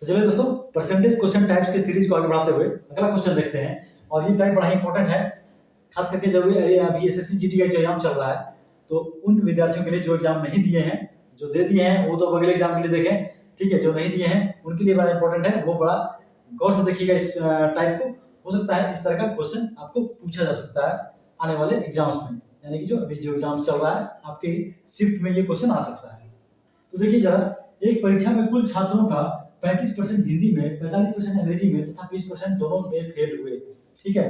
तो चलिए दोस्तों, परसेंटेज क्वेश्चन टाइप्स के सीरीज को आगे बढ़ाते हुए अगला क्वेश्चन देखते हैं। और ये टाइप बड़ा ही इंपॉर्टेंट है, खास करके जब ये अभी एसएससी जीडी का जो एग्जाम चल रहा है, तो उन विद्यार्थियों के लिए जो एग्जाम नहीं दिए हैं, जो दे दिए हैं वो तो अगले एग्जाम के लिए देखें, ठीक है। जो नहीं दिए हैं उनके लिए बड़ा इंपॉर्टेंट है, वो बड़ा गौर से देखिएगा इस टाइप को। हो सकता है इस तरह का क्वेश्चन आपको पूछा जा सकता है आने वाले एग्जाम्स में, यानी कि जो अभी जो एग्जाम चल रहा है आपके शिफ्ट में ये क्वेश्चन आ सकता है। तो देखिए जरा, एक परीक्षा में कुल छात्रों का 35% हिंदी में, 45% अंग्रेजी में तथा 20% दोनों में फेल हुए, ठीक है।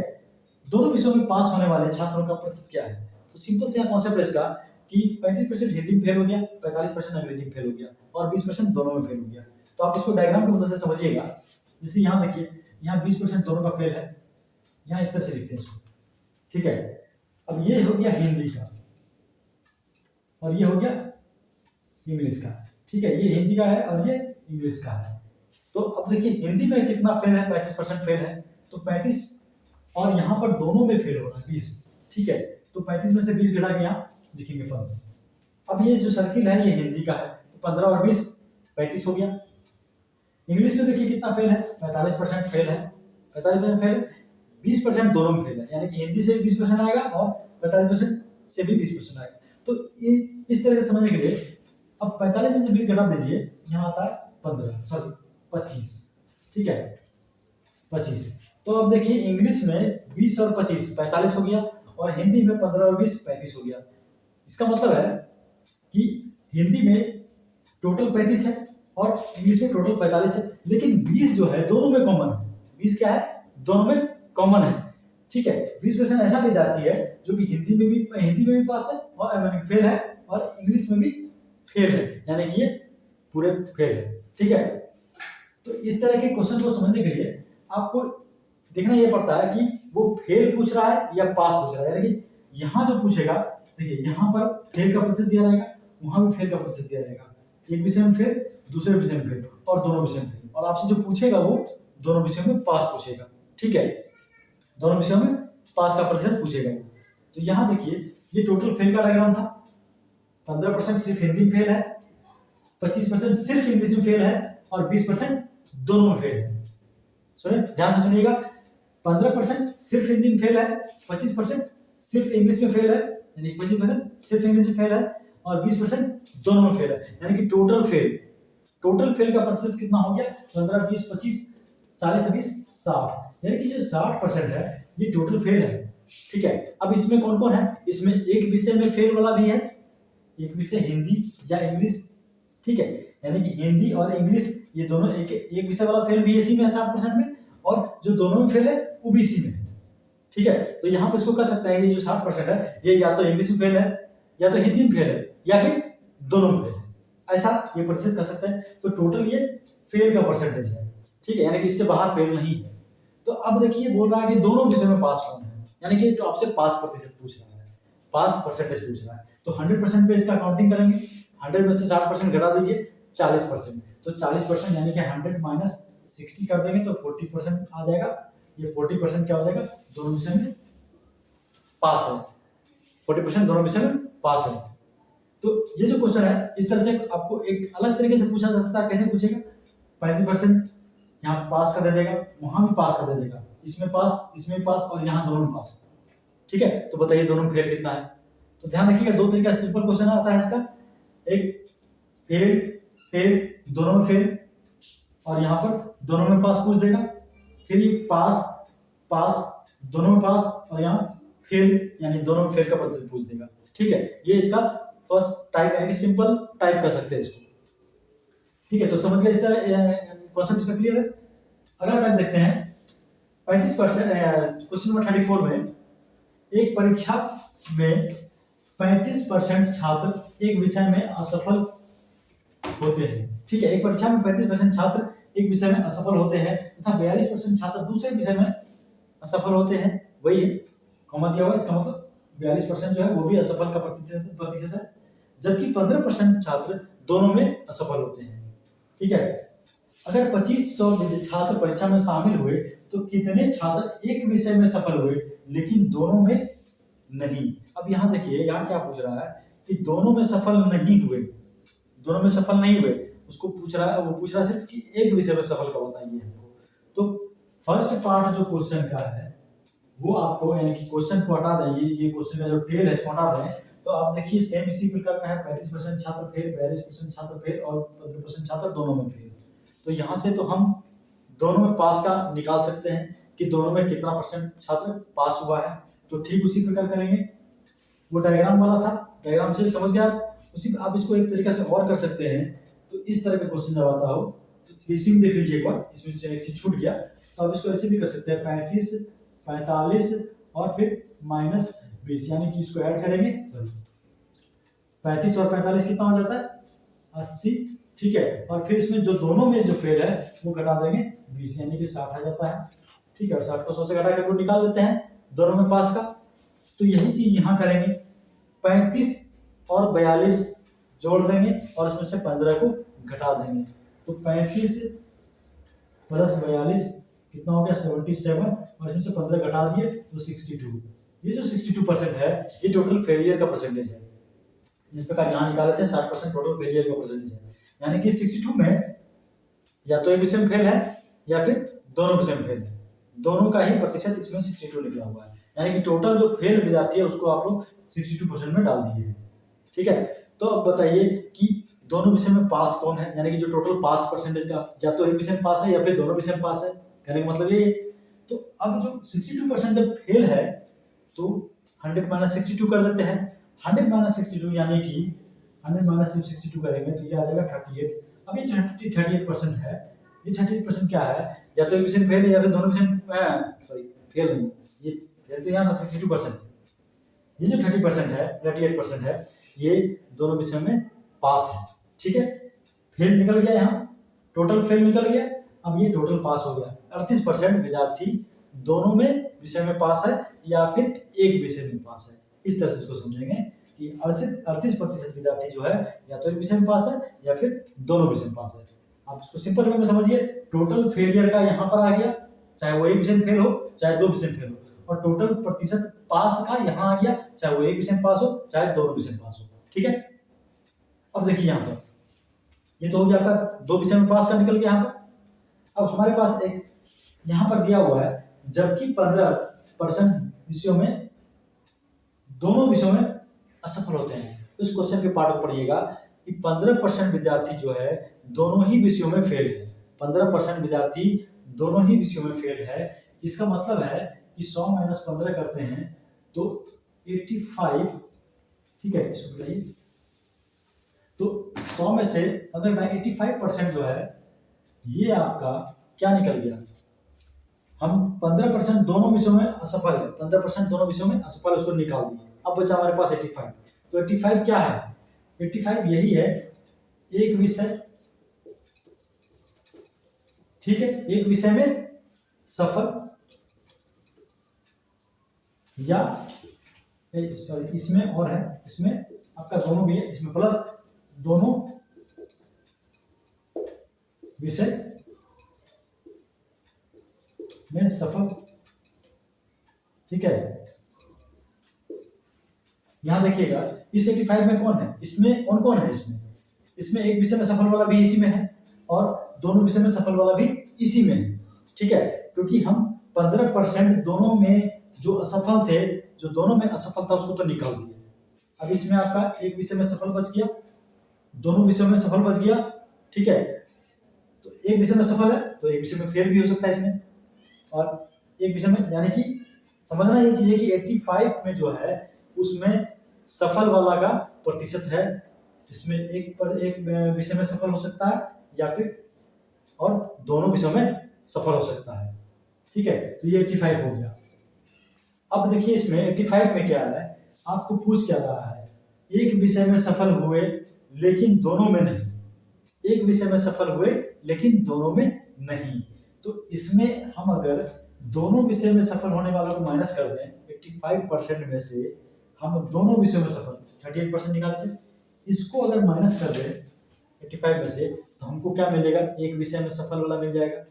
दोनों विषयों में पास होने वाले छात्रों का प्रतिशत क्या है? तो सिंपल से कॉन्सेप्ट है इसका कि 35% हिंदी में फेल हो गया, 45% अंग्रेजी में फेल हो गया और 20% दोनों में फेल हो गया। तो आप इसको डायग्राम की मदद से समझिएगा। जैसे यहाँ देखिए, यहाँ 20% दोनों का फेल है, यहाँ इस तरह से लिखते हैं इसको, ठीक है। अब ये हो गया हिंदी का और ये हो गया इंग्लिश का, ठीक है। ये हिंदी का है और ये इंग्लिश का है। तो अब देखिए हिंदी में कितना फेल है, 35% फेल है, तो 35 और यहाँ पर दोनों में फेल हो रहा है 20, ठीक है। तो 35 में से 20 घटा के यहाँ लिखेंगे 15। अब ये जो सर्किल है ये हिंदी का है, तो 15 और 20 35 हो गया। इंग्लिश में देखिए कितना फेल है, 45% फेल है, 45% फेल है, 20% दोनों में फेल है, यानी कि हिंदी से भी 20% आएगा और 45% से भी 20% आएगा। तो ये इस तरह से समझने के लिए अब 45 में से 20 घटा दीजिए, यहाँ आता है 25, ठीक है, 25। तो अब देखिए इंग्लिश में 20 और 25 45 हो गया और हिंदी में 15 और 20 35 हो गया। इसका मतलब है कि हिंदी में टोटल 35 है और इंग्लिश में टोटल 45 है, लेकिन 20 जो है दोनों में कॉमन है। 20 क्या है, दोनों में कॉमन है, ठीक है। 20% ऐसा विद्यार्थी है जो कि हिंदी में भी पास है और फेल है और इंग्लिश में भी फेल है, यानी कि ये पूरे फेल है, ठीक है। तो इस तरह के क्वेश्चन को समझने के लिए आपको देखना ये पड़ता है कि वो फेल पूछ रहा है या पास पूछ रहा है। यानी कि यहाँ जो पूछेगा, देखिए यहाँ पर फेल का प्रतिशत दिया रहेगा, वहां भी फेल का प्रतिशत दिया रहेगा। एक विषय में फेल, दूसरे विषय में फेल और दोनों विषय में फेल, और आपसे जो पूछेगा वो दोनों विषयों में पास पूछेगा, ठीक है। दोनों विषयों में पास का प्रतिशत पूछेगा। तो यहाँ देखिए ये टोटल फेल का डायग्राम था। 15% सिर्फ हिंदी में फेल है, 25% सिर्फ इंग्लिश में फेल है और 20% दोनों में फेल है। सुनिए ध्यान से सुनिएगा, 15% सिर्फ हिंदी में फेल है, 25% सिर्फ इंग्लिश में फेल है, यानी 25% सिर्फ इंग्लिश में फेल है और 20% दोनों में फेल है, यानी कि टोटल फेल का प्रतिशत कितना हो गया? 15, 20, 25, 40, 20, 60, यानी कि जो 60% है ये टोटल फेल है, ठीक है। अब इसमें कौन कौन है? इसमें एक विषय में फेल वाला भी है, एक विषय हिंदी या इंग्लिश, ठीक है, यानी कि हिंदी और इंग्लिश ये दोनों एक विषय वाला फेल भी इसी में है 60% में, और जो दोनों में फेल है वो भी इसी में है, ठीक है। तो यहाँ पे इसको कह सकते हैं ये जो 60% है ये या तो इंग्लिश में फेल है, या तो हिंदी में फेल है, या फिर दोनों में फेल है, ऐसा ये प्रतिशत कर सकते हैं। तो टोटल ये फेल का परसेंटेज है, ठीक है, यानी कि इससे बाहर फेल नहीं है। तो अब देखिए बोल रहा है कि दोनों विषय में पास होना है, यानी कि जो आपसे पास प्रतिशत पूछ रहा है, पास परसेंटेज पूछ रहा है। तो 100% पे इसका काउंटिंग करेंगे, 100 में से 60% घटा दीजिए 40%, तो 40% यानी कि 100 माइनस 60 कर देंगे तो 40% आ जाएगा। ये 40% क्या हो जाएगा? दोनों विषय में पास है, 40% दोनों विषय में पास है। तो ये जो क्वेश्चन है इस तरह से आपको एक अलग तरीके से पूछा जा सकता है। कैसे पूछेगा? 35% यहाँ पास कर दे देगा, वहां भी पास कर दे देगा, इसमें पास, इसमें पास और यहाँ दोनों में पास, ठीक है। तो बताइए दोनों में फेल कितना है? तो ध्यान रखिएगा, दो तरीका सिंपल क्वेश्चन आता है इसका, एक फेल फेल दोनों में फेल और यहाँ पर दोनों में पास पूछ देगा, फिर ये पास पास दोनों में पास और यहाँ फेल यानी दोनों में फेल का प्रतिशत पूछ देगा, ठीक है। ये इसका फर्स्ट टाइप यानी सिंपल टाइप कर सकते हैं इसको, ठीक है। तो समझ गए इसका कॉन्सेप्ट इसका क्लियर है। अगला टाइप देखते हैं 35%, क्वेश्चन नंबर 34 में एक परीक्षा में 35% छात्र एक विषय में असफल होते हैं, ठीक है। एक परीक्षा में 35% छात्र एक विषय में असफल होते हैं तथा 42% छात्र दूसरे विषय में असफल होते हैं। वही है, कॉमा दिया हुआ, इसका मतलब 42% जो है वो भी असफल का प्रतिशत है, जबकि 15% छात्र दोनों में असफल होते हैं, ठीक है। अगर 2500 छात्र परीक्षा में शामिल हुए तो कितने छात्र एक विषय में सफल हुए लेकिन दोनों में नहीं? अब यहाँ देखिए, यहाँ क्या पूछ रहा है कि दोनों में सफल नहीं हुए, दोनों में सफल नहीं हुए, उसको पूछ रहा है, वो पूछ रहा है सिर्फ कि एक विषय में सफल कब बताइए हमको। तो फर्स्ट पार्ट जो क्वेश्चन का है वो आपको, यानी कि क्वेश्चन को हटा दें, ये क्वेश्चन का जो टेल है इसको हटा दें, तो आप देखिए सेम इसी प्रकार का है, 35% छात्र फेल, 42% छात्र फेल और 15% छात्र दोनों में फेल। तो यहाँ से तो हम दोनों में पास का निकाल सकते हैं कि दोनों में कितना परसेंट छात्र पास हुआ है। तो ठीक उसी प्रकार करेंगे, वो डायग्राम वाला था, डायग्राम से समझ गया उसी। आप इसको एक तरीके से और कर सकते हैं। तो इस तरह का क्वेश्चन जब आता हो तो इसी में देख लीजिए एक बार, इसमें एक चीज छूट गया, तो आप इसको ऐसे भी कर सकते हैं 35, 45 और फिर -20, यानी कि इसको ऐड करेंगे 35 और 45 कितना हो जाता है 80, ठीक है। और फिर इसमें जो दोनों में जो फेल है वो घटा देंगे 20, यानी कि 60 आ जाता है, ठीक है। और 60 को 100 से घटा कर वो निकाल लेते हैं दोनों में पास का। तो यही चीज यहाँ करेंगे, 35 और 42 जोड़ देंगे और इसमें से 15 को घटा देंगे। तो 35 प्लस 42 कितना हो गया 77, और इसमें से 15 घटा दिए तो 62। ये जो 62% है ये टोटल फेलियर का परसेंटेज है। जिस प्रकार यहाँ निकाले थे 60% टोटल फेलियर का परसेंटेज है, यानी कि 62 में या तो एक विषय में फेल है या फिर दोनों विषय में फेल है, दोनों का ही प्रतिशत इसमें 62 निकला हुआ है। यानी कि टोटल जो फेल विद्यार्थी है उसको आप लोग 62% में डाल दिए हैं, ठीक है। तो अब बताइए कि दोनों विषय में पास कौन है, यानी कि जो टोटल पास परसेंटेज का, या तो एक विषय में पास है या फिर दोनों विषय में पास है, कहने का मतलब ये। तो अब जो 62% जब फेल है तो 100 - 62 कर देते हैं। 100 - 62 यानी कि 100 - 62 करेंगे तो ये आ जाएगा 38। अब ये 38% है, ये 38% क्या है, या तो एक विषय में फेल है या फिर दोनों विषय में, सॉरी फेल नहीं, ये फेल तो यहाँ था 62%, ये जो 30% है 38% है ये दोनों विषय में पास है, ठीक है। फेल निकल गया, यहाँ टोटल फेल निकल गया। अब ये टोटल पास हो गया, 38% विद्यार्थी दोनों में विषय में पास है या फिर एक विषय में पास है। इस तरह से इसको समझेंगे कि 38% विद्यार्थी जो है या तो एक विषय में पास है या फिर दोनों विषय में पास है। आप इसको सिंपल वे में समझिए, टोटल फेलियर का यहाँ पर आ गया, चाहे वो एक विषय में फेल हो चाहे दो विषय में फेल हो, और टोटल प्रतिशत पास का यहाँ आ गया, चाहे वो एक विषय में पास हो चाहे दोनों विषय में पास हो, ठीक है। अब देखिए यहाँ पर ये तो हो गया आपका दो विषय में पास का निकल गया यहाँ पर। अब हमारे पास एक यहाँ पर दिया हुआ है, जबकि 15% विषयों में, दोनों विषयों में असफल होते हैं। इस क्वेश्चन के पार्ट को पढ़िएगा कि 15% विद्यार्थी जो है दोनों ही विषयों में फेल है, 15% विद्यार्थी दोनों ही विषयों में फेल है। इसका मतलब है कि 100 - 15 करते हैं तो 85, ठीक है। इसको बताइए, तो 100 में से 15 85% जो है ये आपका क्या निकल गया, हम 15% दोनों विषयों में असफल है, 15% दोनों विषयों में असफल, उसको निकाल दिए। अब बचा हमारे पास 85। तो 85 क्या है, 85 यही है एक विषय, ठीक है, एक विषय में सफल, या सॉरी इसमें और है, इसमें आपका दोनों भी है, इसमें प्लस दोनों विषय में सफल, ठीक है। यहां देखिएगा इस 85 में कौन है, इसमें कौन कौन है, इसमें एक विषय में सफल वाला भी इसी में है और दोनों विषय में सफल वाला भी इसी में है, ठीक है। क्योंकि हम 15% दोनों में जो असफल थे, जो दोनों में असफल था उसको तो निकाल दिए। अब इसमें आपका एक विषय में सफल बच गया, दोनों विषयों में सफल बच गया, ठीक है। तो एक विषय में सफल है तो एक विषय में फेल भी हो सकता है इसमें, और एक विषय में, यानी कि समझना ये चीज है कि 85 में जो है उसमें सफल वाला का प्रतिशत है, जिसमें एक विषय में सफल हो सकता है या फिर और दोनों विषयों में सफल हो सकता है, ठीक है। तो ये 85 हो गया। अब देखिए इसमें 85 में क्या है, आपको पूछ क्या रहा है, एक विषय में सफल हुए लेकिन दोनों में नहीं, एक विषय में सफल हुए लेकिन दोनों में नहीं। तो इसमें हम अगर दोनों विषय में सफल होने वालों को माइनस कर दें, 85% में से हम दोनों विषयों में सफल 38% निकालते हैं, इसको अगर माइनस कर दें 85 में से तो हमको क्या मिलेगा, एक विषय में सफल वाला मिल जाएगा,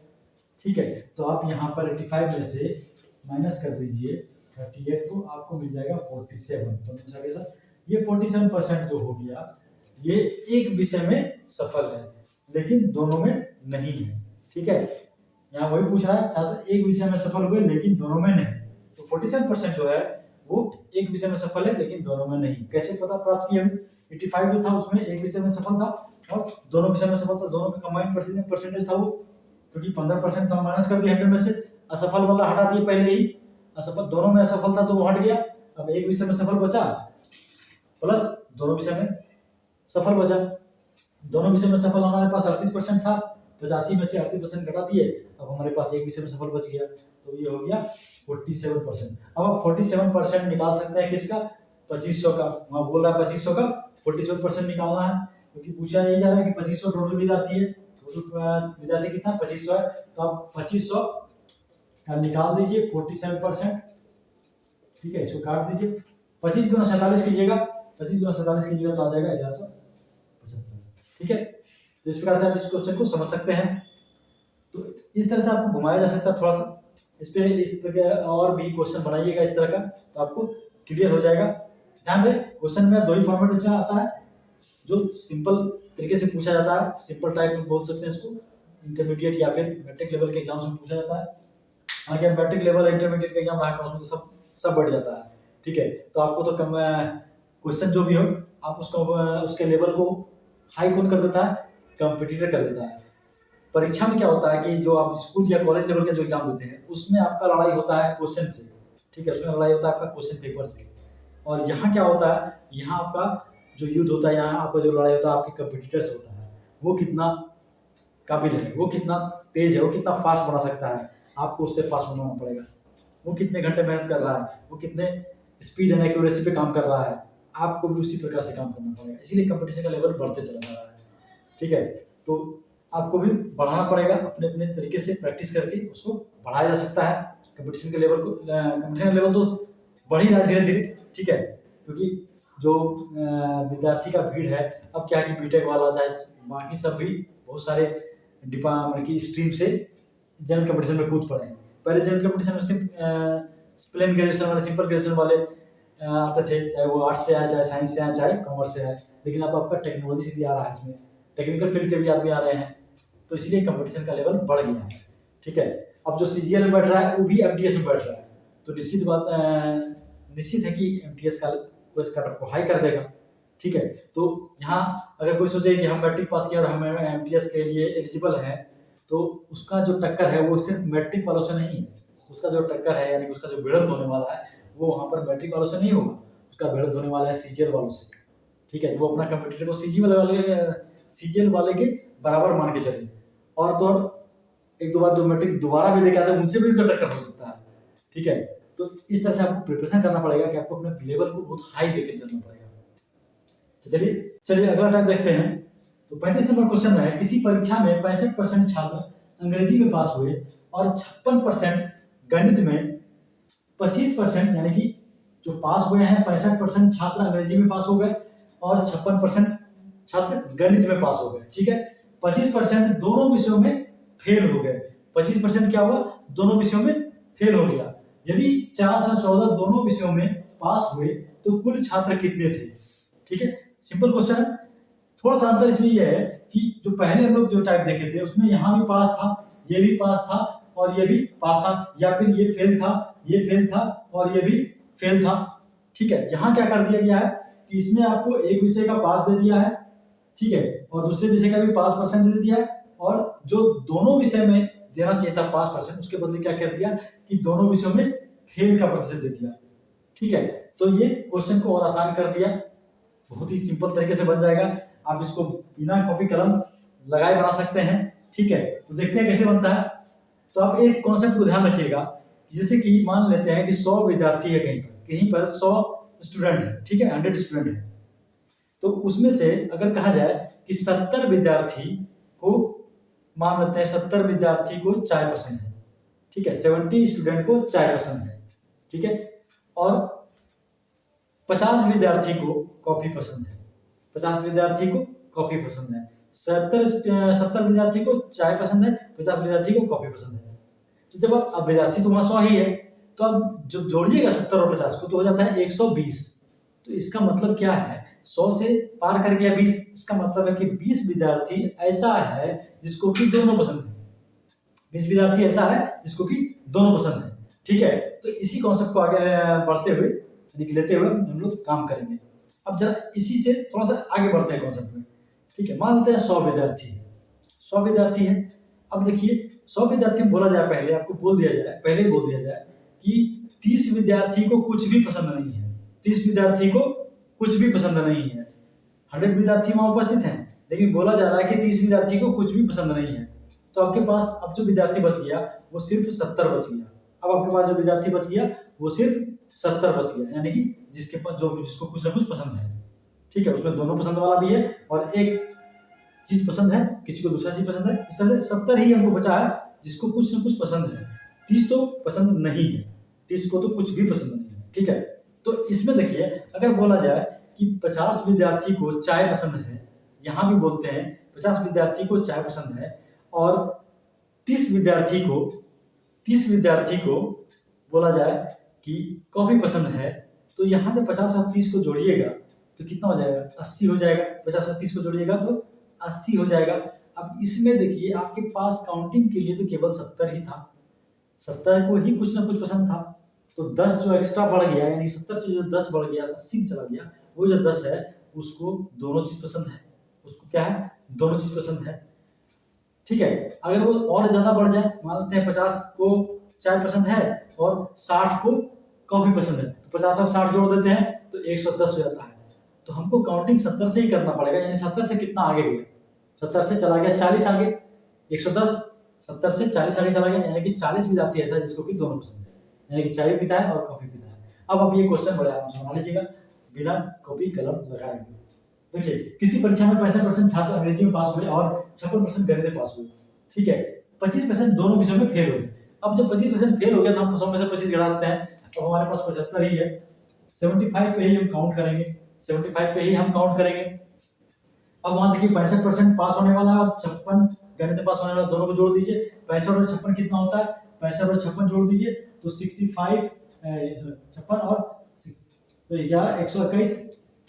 ठीक है। तो आप यहाँ पर 85 में से माइनस कर दीजिए 38 को, आपको मिल जाएगा 47। तो ये 47% जो हो गया ये एक विषय में सफल है लेकिन दोनों में नहीं है। ठीक है, यहाँ वही पूछ रहा है छात्र एक विषय में सफल हुए लेकिन दोनों में नहीं। तो 47% जो है वो एक विषय में सफल है लेकिन दोनों में नहीं। कैसे पता प्राप्त किया? 85 जो था उसमें एक विषय में सफल था और दोनों विषय में सफल था, दोनों का कंबाइंड परसेंटेज था वो, क्योंकि 15% था माइनस कर दिया 100 में से, असफल वाला हटा दिए पहले ही, असफल दोनों में असफल था तो वो हट गया, अब एक विषय में सफल बचा प्लस दोनों विषय में सफल बचा। दोनों विषय में सफल हमारे पास 38% था, 85 में से 38% घटा दिए, अब हमारे पास एक विषय में सफल बच गया, तो ये हो गया 47%। अब आप 47% निकाल सकते हैं किसका? 2500 का। वहाँ बोल रहा है 2500 का 47% निकालना है, क्योंकि पूछा यही जा रहा है कि 2500 टोटल विद्यार्थी है, टोटल विद्यार्थी कितना 2500 है, तो आप 2500 का निकाल दीजिए 47%। ठीक है, इसको काट दीजिए, 25 गुना 47 कीजिएगा, 25 गुना 47 कीजिएगा तो आ जाएगा 1175। ठीक है, तो इस प्रकार से आप इस क्वेश्चन को समझ सकते हैं। तो इस तरह से आपको घुमाया जा सकता है थोड़ा सा, इस प्रकार और भी क्वेश्चन बनाइएगा इस तरह का, तो आपको क्लियर हो जाएगा। ध्यान दें, क्वेश्चन में दो ही फॉर्मेट से आता है, जो सिंपल तरीके से पूछा जाता है, सिंपल टाइप में बोल सकते हैं इसको, इंटरमीडिएट या फिर मैट्रिक लेवल के एग्जाम्स में पूछा जाता है। आगे मैट्रिक लेवल इंटरमीडिएट का एग्जाम रहा उसमें तो सब बढ़ जाता है। ठीक है, तो आपको तो कम क्वेश्चन जो भी हो आप उसको उसके लेवल को हाई कौन कर देता है? कंपटीटर कर देता है। परीक्षा में क्या होता है कि जो आप स्कूल या कॉलेज लेवल के जो एग्जाम देते हैं उसमें आपका लड़ाई होता है क्वेश्चन से। ठीक है, उसमें लड़ाई होता है आपका क्वेश्चन पेपर से। और यहाँ क्या होता है, यहाँ आपका जो युद्ध होता है, यहाँ आपका जो लड़ाई होता है आपके कंपटीटर से होता है, वो कितना काबिल है, वो कितना तेज है, वो कितना फास्ट बना सकता है, आपको उससे फास्ट बनाना पड़ेगा। वो कितने घंटे मेहनत कर रहा है, वो कितने स्पीड एंड एक्यूरेसी पे काम कर रहा है, आपको भी उसी प्रकार से काम करना पड़ेगा। इसीलिए कंपटीशन का लेवल बढ़ते चला जा रहा है। ठीक है, तो आपको भी बढ़ाना पड़ेगा, अपने अपने तरीके से प्रैक्टिस करके उसको बढ़ाया जा सकता है कंपटीशन के लेवल को। कंपटीशन का लेवल तो बढ़ ही रहा है धीरे धीरे। ठीक है, क्योंकि जो विद्यार्थी का भीड़ है, अब क्या है कि बीटेक वाला चाहे बाकी सब भी बहुत सारे डिपार्टमेंट की स्ट्रीम से जनरल कंपटीशन में कूद पड़े हैं। पहले जनरल कंपटीशन में प्लेन ग्रेजुएशन वाले, सिंपल ग्रेजुएशन वाले आते थे, चाहे वो आर्ट्स से आए, चाहे साइंस से आए, चाहे कॉमर्स से आए, लेकिन अब आपका टेक्नोलॉजी से भी आ रहा है, इसमें टेक्निकल फील्ड के भी आदमी आ रहे हैं, तो इसलिए कंपटीशन का लेवल बढ़ गया है। ठीक है, अब जो सीजीएल में बैठ रहा है वो भी एमटीएस में बैठ रहा है, तो निश्चित है कि एमटीएस का कट को हाई कर देगा। ठीक है, तो यहाँ अगर कोई सोचे कि हम मैट्रिक पास किया और हम एमटीएस के लिए एलिजिबल हैं, तो उसका जो टक्कर है वो सिर्फ मैट्रिक वालों से नहीं है, उसका जो टक्कर है यानी उसका जो भिड़ंत होने वाला है वो वहाँ पर मैट्रिक वालों से नहीं होगा, उसका भिड़ंत होने वाला है सीजीएल वालों से। ठीक है, वो अपना कंपटीटर को सीजीएल वाले के बराबर मान के चले, और तो एक दो बार जो मैट्रिक दोबारा भी देकर आते हैं उनसे भी उसका टक्कर हो सकता है। ठीक है, तो इस तरह से आपको प्रिपरेशन करना पड़ेगा कि आपको अपने लेवल को बहुत हाई लेकर चलना पड़ेगा। तो चलिए अगला टाइप देखते हैं। तो 35 नंबर क्वेश्चन में है, किसी परीक्षा में 65% छात्र अंग्रेजी में पास हुए और 56% गणित में, 25% यानी कि जो पास हुए हैं 65% छात्र अंग्रेजी में पास हो गए और 56% छात्र गणित में पास हो गए। ठीक है, 25% दोनों विषयों में फेल हो गए। 25% क्या हुआ? दोनों विषयों में फेल हो गया। यदि 4 से 14 दोनों विषयों में पास हुए तो कुल छात्र कितने थे? ठीक है, सिंपल क्वेश्चन है। थोड़ा सा अंतर इसमें यह है कि जो पहले हम लोग जो टाइप देखे थे उसमें यहाँ भी पास था, ये भी पास था और ये भी पास था, या फिर ये फेल था, ये फेल था और ये भी फेल था। ठीक है, यहाँ क्या कर दिया गया है कि इसमें आपको एक विषय का पास दे दिया है, ठीक है, और दूसरे विषय का भी पास परसेंट दे दिया है, और जो दोनों विषय में देना चाहिए था पास परसेंट, उसके बदले क्या कर दिया कि दोनों विषयों में फेल का प्रतिशत दे दिया। ठीक है, तो ये क्वेश्चन को और आसान कर दिया, बहुत ही सिंपल तरीके से बन जाएगा। आप इसको बिना कॉपी कलम लगाए बना सकते हैं। ठीक है, तो देखते हैं कैसे बनता है। तो आप एक कॉन्सेप्ट को ध्यान रखिएगा, जैसे कि मान लेते हैं कि 100 विद्यार्थी है, कहीं पर 100 स्टूडेंट है, ठीक है, 100 स्टूडेंट है, तो उसमें से अगर कहा जाए कि 70 विद्यार्थी को, मान लेते हैं 70 विद्यार्थी को चाय पसंद है, ठीक है, 70 स्टूडेंट को चाय पसंद है, ठीक है, और 50 विद्यार्थी को कॉफी पसंद है, 50 विद्यार्थी को कॉफी पसंद है, 70 विद्यार्थी को चाय पसंद है, 50 विद्यार्थी को कॉफी पसंद है। तो जब आप, अब विद्यार्थी तो वहां 100 ही है, तो अब जो जोड़िएगा 70 और 50 को तो हो जाता है 120। तो इसका मतलब क्या है 100 से पार कर गया 20, इसका मतलब है कि 20 विद्यार्थी ऐसा है जिसको कि दोनों पसंद है। 20 विद्यार्थी ऐसा है जिसको कि दोनों पसंद है। ठीक है, तो इसी कॉन्सेप्ट को आगे बढ़ते हुए यानी कि लेते हुए हम लोग काम करेंगे। अब जरा इसी से थोड़ा सा आगे बढ़ते हैं कॉन्सेप्ट में। ठीक है, मान लेते हैं 100 विद्यार्थी है, 100 विद्यार्थी है। अब देखिए 100 विद्यार्थी बोला जाए, पहले आपको बोल दिया जाए, पहले ही बोल दिया जाए कि 30 विद्यार्थी को कुछ भी पसंद नहीं है, 30 विद्यार्थी को कुछ भी पसंद नहीं है। 100 विद्यार्थी वहां उपस्थित हैं, लेकिन बोला जा रहा है कि 30 विद्यार्थी को कुछ भी पसंद नहीं है। तो आपके पास अब जो विद्यार्थी बच गया वो सिर्फ 70 बच गया। अब आपके पास जो विद्यार्थी बच गया वो सिर्फ 70 बच गया, यानी कि जिसके पास जो जिसको कुछ ना कुछ पसंद है। ठीक है, उसमें दोनों पसंद वाला भी है और एक चीज पसंद है, किसी को दूसरा चीज पसंद है। इस तरह से 70 ही हमको बचा है जिसको कुछ ना कुछ पसंद है। 30 तो पसंद नहीं है, 30 को तो कुछ भी पसंद नहीं है। ठीक है, तो इसमें देखिए अगर बोला जाए कि 50 विद्यार्थी को चाय पसंद है, यहाँ भी बोलते हैं 50 विद्यार्थी को चाय पसंद है, और 30 विद्यार्थी को बोला जाए कि कॉफी पसंद है, तो यहाँ जब 50 और 30 को जोड़िएगा तो कितना हो जाएगा, 80 हो जाएगा। 50 और 30 को जोड़िएगा तो 80 हो जाएगा। अब इसमें देखिए आपके पास काउंटिंग के लिए तो केवल 70 ही था, 70 को ही कुछ ना कुछ पसंद था, तो 10 जो एक्स्ट्रा बढ़ गया, यानी 70 से जो 10 बढ़ गया 80 में चला गया, वो जो 10 है उसको दोनों चीज पसंद है, उसको क्या है, दोनों चीज पसंद है। ठीक है, अगर वो और ज्यादा बढ़ जाए, मान लेते हैं 50 को चाय पसंद है और 60 को कॉफी पसंद है, तो 50 और 60 जोड़ देते हैं तो 110 हो जाता है। तो हमको काउंटिंग 70 से ही करना पड़ेगा, यानी 70 से कितना आगे गया, 70 से चला गया 40 आगे, 110 70 से 40 आगे चला गया, यानी कि 40 विद्यार्थी ऐसा है जिसको कि दोनों पसंद है, यानी कि चाय भी पीता है और कॉफी पीता है। अब आप ये क्वेश्चन बड़े आराम से बना लीजिएगा बिना कॉपी कलम लगाए हुए। देखिए किसी परीक्षा में 65% छात्र अंग्रेजी में पास हुए और 56% गणित में पास हुए। ठीक है, 25% दोनों विषयों में फेल हुए। अब जब 25% फेल हो गया तो हम 100 में से 25 घटा देते हैं, तो हमारे पास 75 ही है। 75 पे ही हम काउंट करेंगे, 75 पे ही हम काउंट करेंगे। अब वहां देखिए 65% पास होने वाला है और 56 गणित में पास होने वाला, दोनों को जोड़ दीजिए। 65 और 56 कितना होता है, 65 और 56 जोड़ दीजिए तो 65 56 और तो 11 121।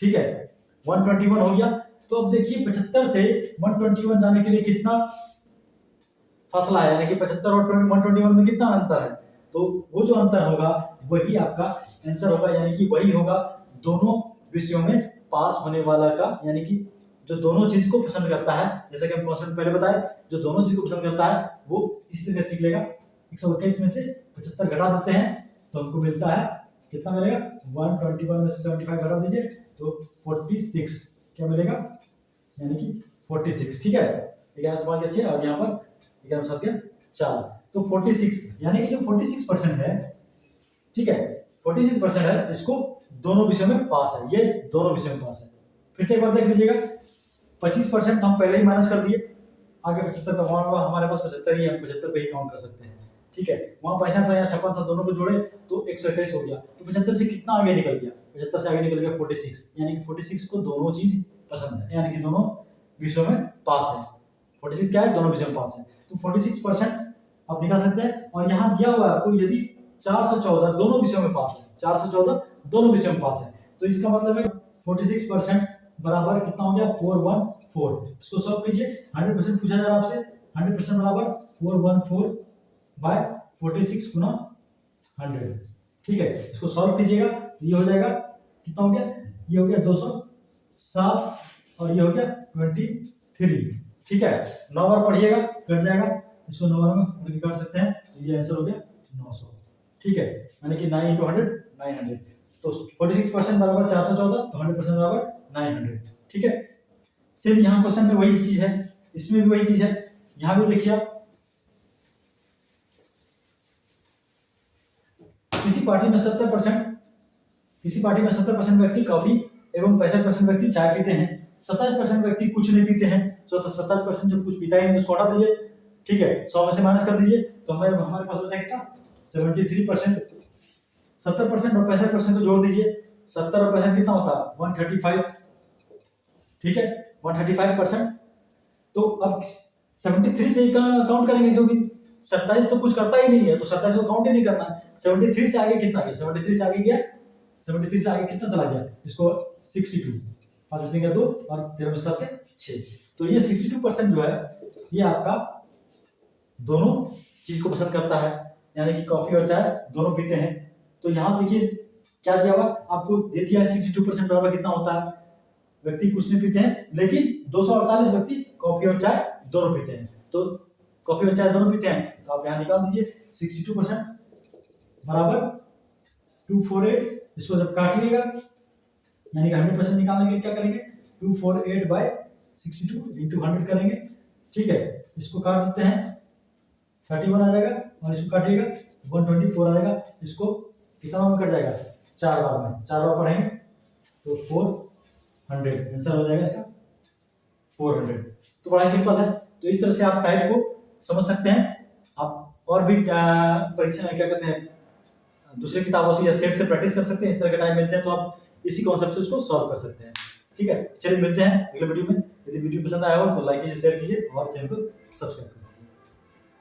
ठीक है, 121 हो गया। तो अब देखिए 75 से 121 जाने के लिए कितना फासला है, यानी कि 75 और 121 में कितना अंतर है, तो वो जो अंतर होगा वही आपका आंसर होगा, यानी कि वही होगा दोनों विषयों में पास होने वाला का, यानी कि जो दोनों चीज को पसंद करता है, जैसे कि हम क्वेश्चन पहले बताए, जो दोनों चीज को पसंद करता है वो इस तरीके से निकलेगा। 121 में से 75 घटा देते हैं तो हमको मिलता है कितना मिलेगा, 121 में से 75 घटा दीजिए तो 46 क्या मिलेगा, यानी कि 46। ठीक है, 11 से 5 अच्छे, और यहाँ पर 11 7 के 4 तो 46, यानी कि जो 46% है, ठीक है 46% है, इसको दोनों विषयों में पास है, ये दोनों विषयों में पास है। फिर से एक बार देख लीजिएगा, 25% हम पहले ही माइनस कर दिए, आगे 75 हमारे पास 75 ही है, 75 पे ही काउंट कर सकते हैं। ठीक है, वहां 65 था, यहाँ 56 था, दोनों को जोड़े तो 121 हो गया, तो 75 से कितना आगे निकल गया, 75 से आगे निकल गया 46, यानी कि 46 को दोनों चीज पसंद है, यानी कि दोनों विषयों में पास है। 46 क्या है, दोनों विषयों में पास है, तो 46% आप निकाल सकते हैं। और यहाँ दिया हुआ है आपको, यदि 414 दोनों विषयों में पास है, 414 दोनों विषयों में पास है, तो इसका मतलब है 46% बराबर कितना हो गया, 414। इसको सॉल्व कीजिए, 100% पूछा जा रहा है आपसे, 100% बराबर 414 बाय 46 गुना 100। ठीक है, इसको सॉल्व कीजिएगा तो ये हो जाएगा कितना हो गया, ये हो गया 207 और ये हो गया 23। ठीक है, 9 बार पढ़िएगा कट जाएगा, इसको 9 बार में काट सकते हैं, तो ये आंसर हो गया 900। ठीक है, यानी कि 9 × 100 900, तो 46% बराबर 414, तो 100% बराबर 900। ठीक है, सेम यहाँ क्वेश्चन में वही चीज है, इसमें भी वही चीज है। यहाँ भी देखिए आप, किसी पार्टी में 70% व्यक्ति कॉफी एवं 65% व्यक्ति चाय पीते हैं, 27% व्यक्ति कुछ नहीं पीते हैं। तो 27% जब कुछ पीता ही नहीं तो उसको हटा दीजिए। ठीक है, 100 में से माइनस कर दीजिए तो हमारे पास बचा कितना, 73%। 70% और 65% को जोड़ दीजिए, 70 और 65 कितना होता है, 135। ठीक है, 135%। तो अब 73 से ही काउंट करेंगे, क्योंकि 27 तो कुछ करता ही नहीं है, तो 27 को काउंट ही नहीं करना है। 73 से आगे कितना गया, 73 से आगे गया, 73 से आगे कितना चला गया, इसको 62। 5 में 3 का 2 और 13 में 7 के 6। तो ये 62% जो है ये आपका दोनों चीज को पसंद करता है, यानी कि कॉफी और चाय दोनों पीते हैं। तो यहाँ देखिए क्या दिया हुआ आपको दे दिया है 62% बराबर कितना होता है, व्यक्ति कुछ नहीं पीते हैं, लेकिन 248 व्यक्ति कॉफी और चाय दोनों पीते हैं। तो कॉफी और चाय दोनों पीते हैं, तो आप यहाँ निकाल दीजिए 62% बराबर 248, इसको जब काटिएगा यानी कि 100% निकालने के लिए क्या करेंगे 248/62 इंटू 100 करेंगे, ठीक है। इसको काट देते हैं 31 आ जाएगा और इसको काटिएगा 124 आ जाएगा। इसको कितना बार में कट जाएगा 4 बार में, 4 बार पढ़ेंगे तो 400 आंसर हो जाएगा इसका 400। तो बड़ा सिंपल है। तो इस तरह से आप टाइप को समझ सकते हैं। आप और भी परीक्षा क्या कहते हैं दूसरी किताबों से या सेट से प्रैक्टिस कर सकते हैं। इस तरह के टाइप मिलते हैं तो आप इसी कॉन्सेप्ट से उसको सॉल्व कर सकते हैं। ठीक है, चलिए मिलते हैं अगले वीडियो में। यदि वीडियो पसंद आया हो तो लाइक कीजिए, शेयर कीजिए और चैनल को सब्सक्राइब कीजिए।